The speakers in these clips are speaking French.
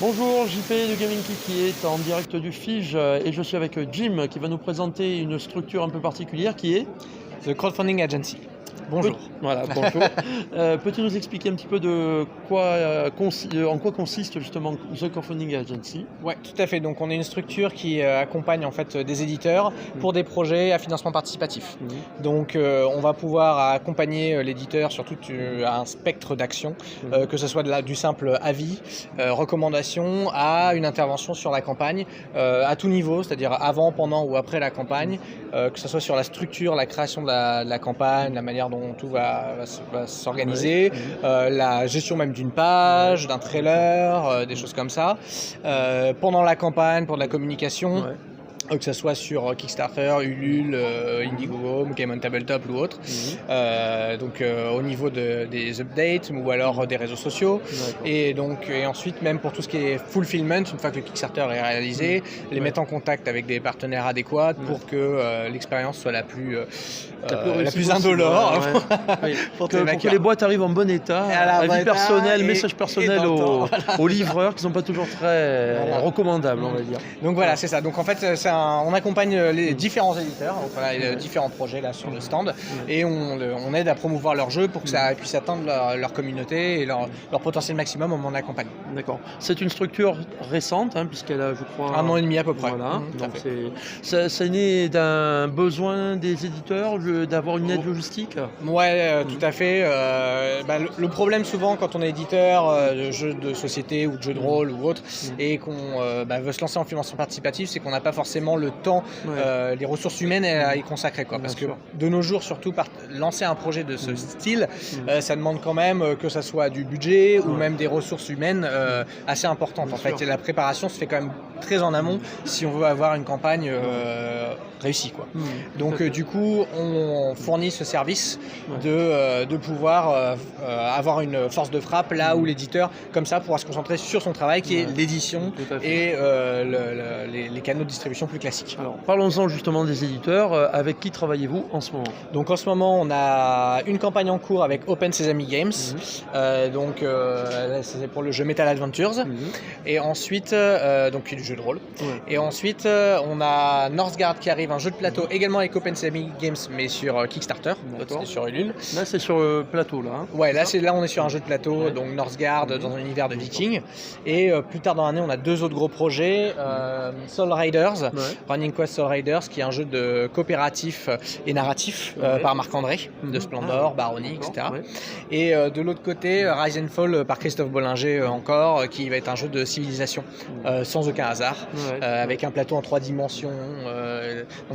Bonjour, JP de Gaming Key qui est en direct du FIGE et je suis avec Jim qui va nous présenter une structure un peu particulière qui est The Crowdfunding Agency. Bonjour. Voilà, bonjour. Peux-tu nous expliquer un petit peu en quoi consiste justement The Crowdfunding Agency? Ouais, tout à fait. Donc on est une structure qui accompagne en fait des éditeurs pour des projets à financement participatif. Donc on va pouvoir accompagner l'éditeur sur tout un spectre d'actions, que ce soit du simple avis, recommandation, à une intervention sur la campagne, à tout niveau, c'est-à-dire avant, pendant ou après la campagne, que ce soit sur la structure, la création de la campagne, la manière dont tout va s'organiser, la gestion même d'une page, d'un trailer, des choses comme ça. Pendant la campagne, pour de la communication, que ce soit sur Kickstarter, Ulule, Indiegogo, Game on Tabletop ou autre. Donc au niveau des updates ou alors des réseaux sociaux. Et ensuite même pour tout ce qui est fulfillment, une fois que le Kickstarter est réalisé, les mettre en contact avec des partenaires adéquats pour que l'expérience soit la plus indolore pour que les boîtes arrivent en bon état, avis personnel, message personnel aux livreurs qui ne sont pas toujours très recommandables, on va dire. Donc voilà, c'est ça. Donc en fait, on accompagne les différents éditeurs, donc on a différents projets là sur le stand, et on aide à promouvoir leur jeu pour que ça puisse atteindre leur communauté et leur potentiel maximum au moment de la campagne. D'accord. C'est une structure récente, puisqu'elle a, je crois, 1 an et demi à peu près. Voilà. Donc ça naît d'un besoin des éditeurs d'avoir une aide logistique. Ouais, tout à fait. Le problème souvent quand on est éditeur de jeux de société ou de jeux de rôle ou autre, et qu'on veut se lancer en financement participatif, c'est qu'on n'a pas forcément le temps, les ressources humaines à y consacrer, parce que de nos jours, surtout lancer un projet de ce style, ça demande quand même que ça soit du budget ou même des ressources humaines assez importantes. En fait, et la préparation se fait quand même très en amont si on veut avoir une campagne réussie, Donc du coup, on fournit ce service de pouvoir avoir une force de frappe là où l'éditeur, comme ça, pourra se concentrer sur son travail qui est l'édition et les canaux de distribution plus classiques. Alors, parlons-en justement des éditeurs. Avec qui travaillez-vous en ce moment? Donc en ce moment, on a une campagne en cours avec Open Sesame Games, c'est pour le jeu Metal Adventures, et ensuite, donc qui est du jeu de rôle. Et ensuite, on a Northgard qui arrive, un jeu de plateau également avec Open Sesame Games, mais sur Kickstarter, c'est sur Ulule. Là, c'est sur le plateau, là. Ouais, là on est sur un jeu de plateau, donc Northgard dans un univers de Vikings. Et plus tard dans l'année, on a 2 autres gros projets, Soul Riders, Running Quest Soul Riders, qui est un jeu de coopératif et narratif par Marc-André, de Splendor, Barony, etc. Et de l'autre côté, Rise and Fall par Christophe Bollinger encore, qui va être un jeu de civilisation, sans aucun hasard, avec un plateau en 3 dimensions,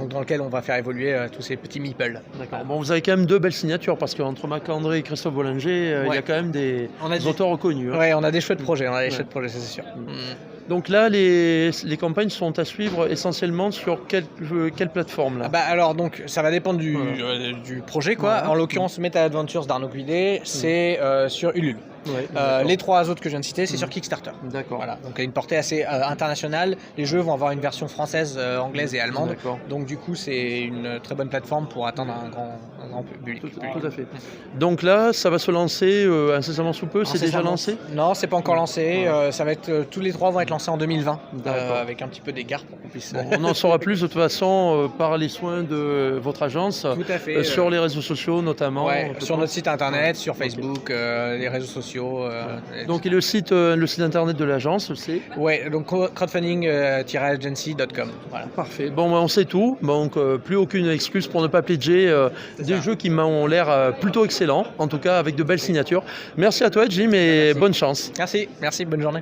dans lequel on va faire évoluer tous ces petits meeples. D'accord. Bon, vous avez quand même 2 belles signatures, parce qu'entre Marc-André et Christophe Bollinger, il y a quand même des auteurs reconnus. Ouais, on a des chouettes projets, c'est sûr. Donc là, les campagnes sont à suivre essentiellement sur quelle plateforme là? Alors donc ça va dépendre du projet, En l'occurrence, Metal Adventures d'Arnaud Guidet, c'est sur Ulule. Les 3 autres que je viens de citer, c'est sur Kickstarter. D'accord. Voilà, donc il y a une portée assez internationale. Les jeux vont avoir une version française, anglaise et allemande. Donc du coup, c'est une très bonne plateforme pour atteindre un grand public. Tout à fait. Donc là, ça va se lancer incessamment sous peu. C'est déjà lancé? Non, c'est pas encore lancé. Ça va être tous les 3 vont être lancés en 2020, avec un petit peu d'écart pour qu'on puisse. On en saura plus de toute façon par les soins de votre agence. Tout à fait. Sur les réseaux sociaux notamment. Sur notre site internet, sur Facebook, les réseaux sociaux. Donc et le site internet de l'agence, c'est donc crowdfunding-agency.com. Voilà. Parfait. Bon, on sait tout. Donc plus aucune excuse pour ne pas pledger des jeux qui m'ont l'air plutôt excellents, en tout cas avec de belles signatures. Merci à toi, Jim, et bonne chance. Merci, bonne journée.